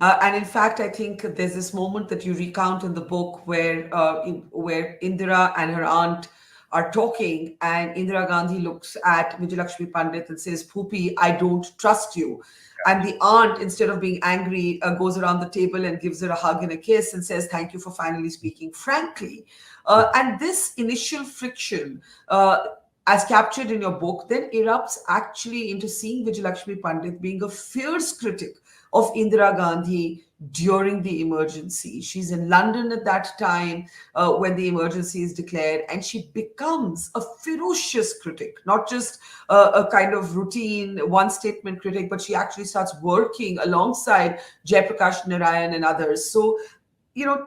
And in fact, I think there's this moment that you recount in the book where Indira and her aunt are talking, and Indira Gandhi looks at Vijaya Lakshmi Pandit and says, "Phuphi, I don't trust you." And the aunt, instead of being angry, goes around the table and gives her a hug and a kiss and says, "Thank you for finally speaking frankly." And this initial friction, as captured in your book, then erupts actually into seeing Vijaya Lakshmi Pandit being a fierce critic of Indira Gandhi during the emergency. She's in London at that time when the emergency is declared, and she becomes a ferocious critic, not just a kind of routine one statement critic, but she actually starts working alongside Jayaprakash Narayan and others. So,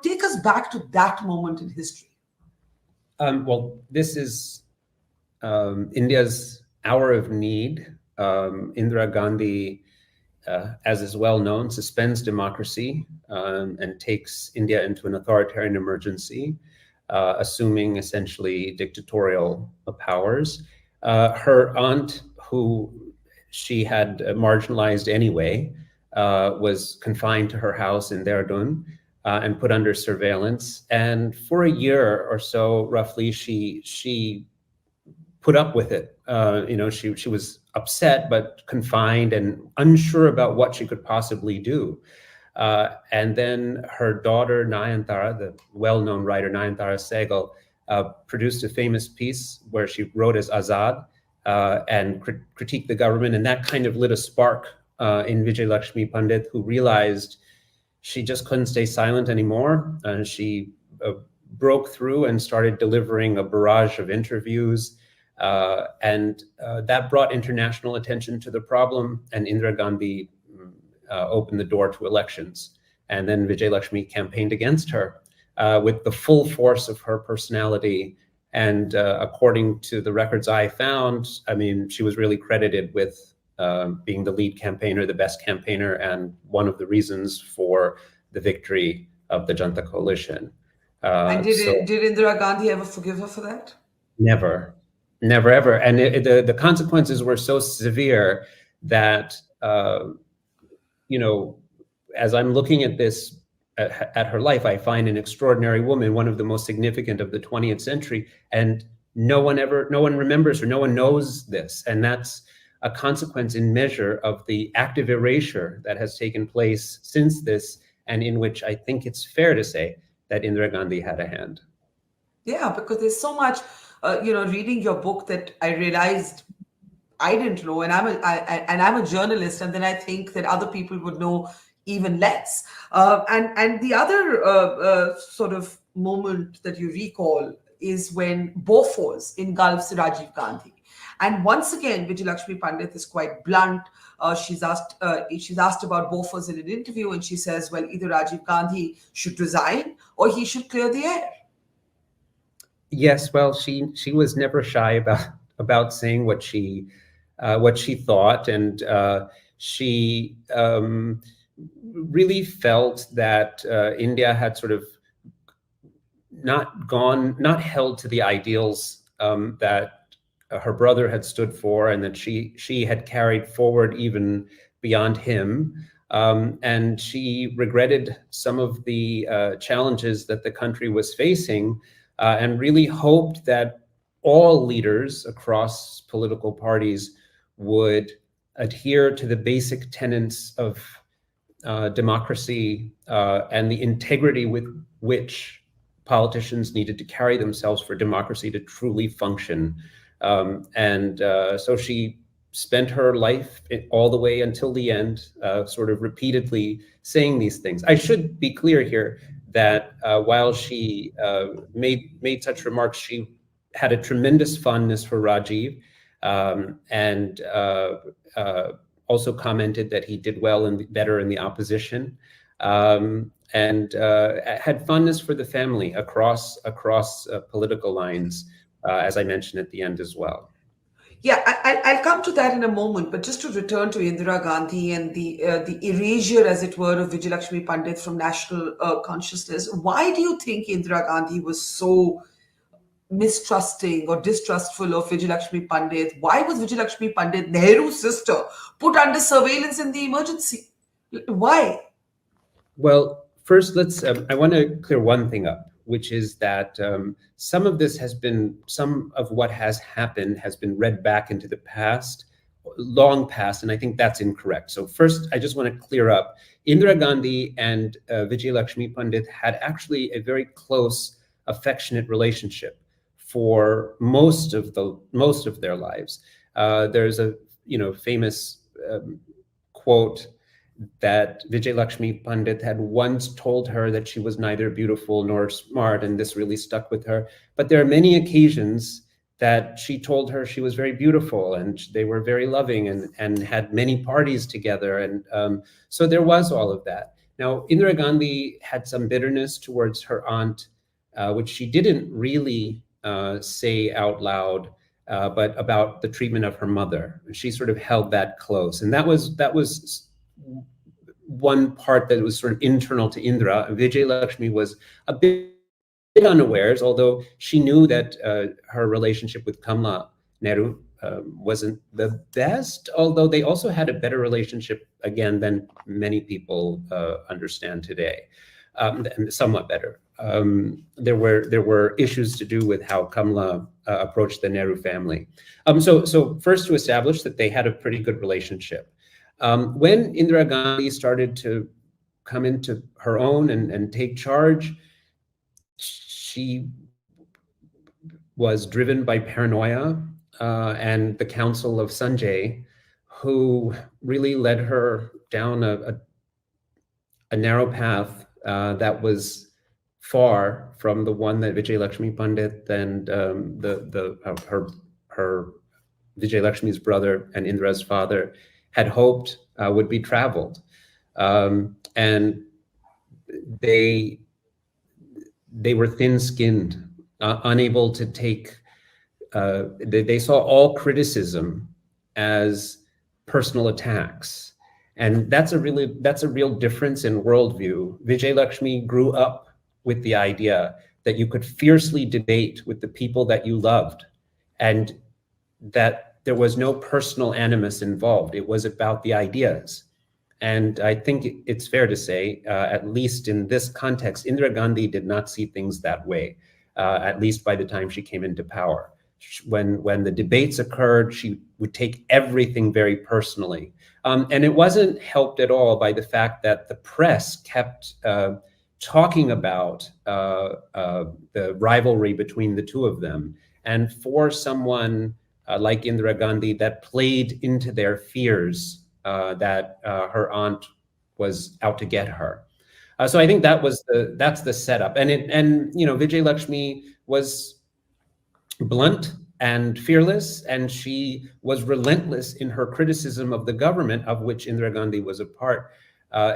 take us back to that moment in history. Well, this is India's hour of need. Indira Gandhi, as is well known, suspends democracy and takes India into an authoritarian emergency, assuming essentially dictatorial powers. Her aunt, who she had marginalized anyway, was confined to her house in Dehradun and put under surveillance. And for a year or so, roughly, she put up with it. She was upset, but confined and unsure about what she could possibly do. And then her daughter, Nayanthara, the well-known writer Nayanthara Sehgal, produced a famous piece where she wrote as Azad and critiqued the government. And that kind of lit a spark in Vijaya Lakshmi Pandit, who realized she just couldn't stay silent anymore. And she broke through and started delivering a barrage of interviews. And that brought international attention to the problem, and Indira Gandhi opened the door to elections. And then Vijaya Lakshmi campaigned against her with the full force of her personality. And according to the records I found, I mean, she was really credited with being the lead campaigner, the best campaigner, and one of the reasons for the victory of the Janta coalition. And did Indira Gandhi ever forgive her for that? Never. Never, ever. And the consequences were so severe that, as I'm looking at this, at her life, I find an extraordinary woman, one of the most significant of the 20th century. And no one remembers her, no one knows this. And that's a consequence in measure of the active erasure that has taken place since this, and in which I think it's fair to say that Indira Gandhi had a hand. Yeah, because there's so much, reading your book that I realized I didn't know, and I'm a journalist, and then I think that other people would know even less. And the other sort of moment that you recall is when Bofors engulfs Rajiv Gandhi. And once again, Vijaya Lakshmi Pandit is quite blunt. She's asked about Bofors in an interview, and she says, well, either Rajiv Gandhi should resign or he should clear the air. Yes, well, she was never shy about saying what she thought, and she really felt that India had sort of not held to the ideals that her brother had stood for, and that she had carried forward even beyond him. And she regretted some of the challenges that the country was facing, and really hoped that all leaders across political parties would adhere to the basic tenets of democracy and the integrity with which politicians needed to carry themselves for democracy to truly function. So she spent her life all the way until the end, sort of repeatedly saying these things. I should be clear here that while she made such remarks, she had a tremendous fondness for Rajiv, and also commented that he did well and better in the opposition, and had fondness for the family across political lines, as I mentioned at the end as well. Yeah, I'll come to that in a moment, but just to return to Indira Gandhi and the erasure, as it were, of Vijaya Lakshmi Pandit from national consciousness. Why do you think Indira Gandhi was so mistrusting or distrustful of Vijaya Lakshmi Pandit? Why was Vijaya Lakshmi Pandit, Nehru's sister, put under surveillance in the emergency? Why? Well, first, let's. I want to clear one thing up, which is that some of what has happened has been read back into the past, long past, and I think that's incorrect. So first, I just want to clear up. Indira Gandhi and Vijaya Lakshmi Pandit had actually a very close, affectionate relationship for most of their lives. There's a famous quote that Vijay Lakshmi Pandit had once told her that she was neither beautiful nor smart, and this really stuck with her. But there are many occasions that she told her she was very beautiful, and they were very loving, and had many parties together. And so there was all of that. Now, Indira Gandhi had some bitterness towards her aunt, which she didn't really say out loud, but about the treatment of her mother. She sort of held that close, and that was one part that was sort of internal to Indira. Vijay Lakshmi was a bit unawares, although she knew that her relationship with Kamla Nehru wasn't the best, although they also had a better relationship, again, than many people understand today, and somewhat better. There were issues to do with how Kamla approached the Nehru family. So first, to establish that they had a pretty good relationship. When Indira Gandhi started to come into her own and take charge, she was driven by paranoia and the counsel of Sanjay, who really led her down a narrow path that was far from the one that Vijay Lakshmi Pandit and her Vijay Lakshmi's brother and Indira's father had hoped would be traveled. And they were thin-skinned, unable to take, they saw all criticism as personal attacks. And that's a real difference in worldview. Vijay Lakshmi grew up with the idea that you could fiercely debate with the people that you loved, and that there was no personal animus involved. It was about the ideas. And I think it's fair to say, at least in this context, Indira Gandhi did not see things that way, at least by the time she came into power. When the debates occurred, she would take everything very personally. And it wasn't helped at all by the fact that the press kept talking about the rivalry between the two of them. And for someone like Indira Gandhi, that played into their fears that her aunt was out to get her. So I think that's the setup. And Vijay Lakshmi was blunt and fearless, and she was relentless in her criticism of the government, of which Indira Gandhi was a part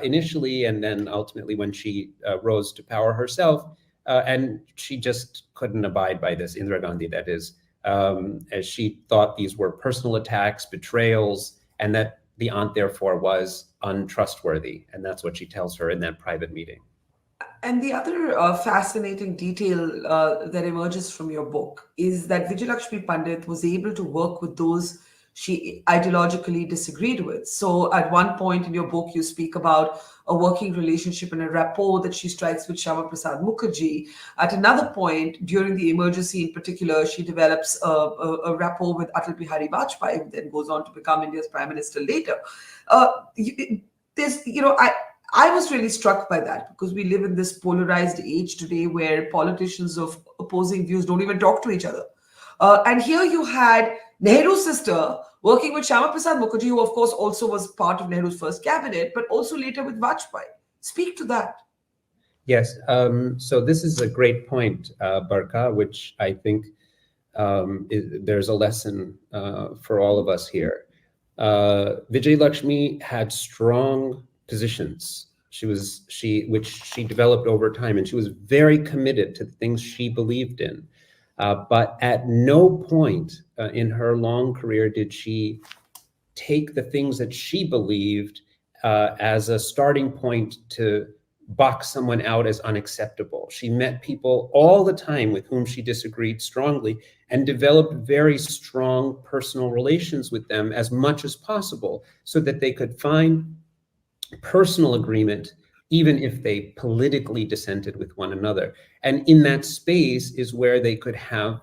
initially, and then ultimately when she rose to power herself. And she just couldn't abide by this, Indira Gandhi, that is, as she thought these were personal attacks, betrayals, and that the aunt therefore was untrustworthy. And that's what she tells her in that private meeting. And the other fascinating detail that emerges from your book is that Vijay Lakshmi Pandit was able to work with those she ideologically disagreed with. So at one point in your book, you speak about a working relationship and a rapport that she strikes with Shyama Prasad Mukherjee. At another point, during the emergency in particular, she develops a rapport with Atal Bihari Vajpayee, who then goes on to become India's prime minister later. I was really struck by that, because we live in this polarized age today where politicians of opposing views don't even talk to each other. And here you had Nehru's sister working with Shyama Prasad Mukherjee, who of course also was part of Nehru's first cabinet, but also later with Vajpayee. Speak to that. Yes. So this is a great point, Barka, which I think there's a lesson for all of us here. Vijay Lakshmi had strong positions, which she developed over time, and she was very committed to the things she believed in. But at no point in her long career did she take the things that she believed as a starting point to box someone out as unacceptable. She met people all the time with whom she disagreed strongly and developed very strong personal relations with them as much as possible so that they could find personal agreement even if they politically dissented with one another. And in that space is where they could have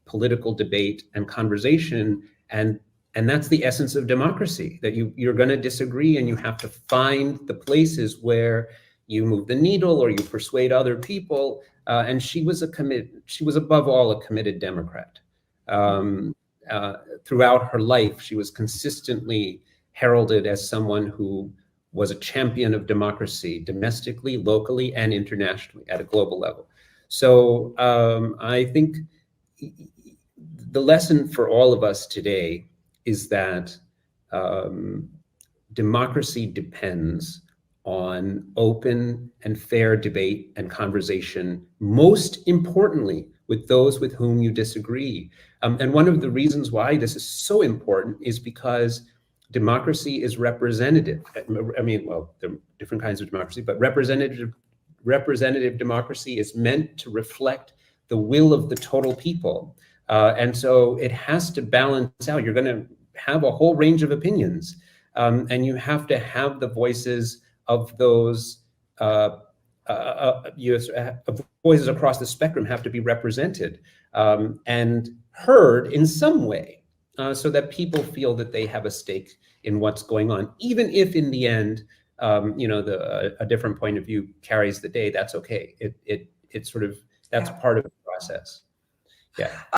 political debate and conversation, and that's the essence of democracy, that you're going to disagree and you have to find the places where you move the needle or you persuade other people. And she was above all a committed Democrat. Throughout her life, she was consistently heralded as someone who was a champion of democracy, domestically, locally, and internationally at a global level. So I think the lesson for all of us today is that democracy depends on open and fair debate and conversation, most importantly with those with whom you disagree. And one of the reasons why this is so important is because democracy is representative. I mean, well, there are different kinds of democracy, but representative democracy is meant to reflect the will of the total people. And so it has to balance out. You're going to have a whole range of opinions, and you have to have the voices of those voices across the spectrum have to be represented and heard in some way, so that people feel that they have a stake in what's going on, even if in the end, a different point of view carries the day. That's okay. It's sort of, that's part of the process. Yeah.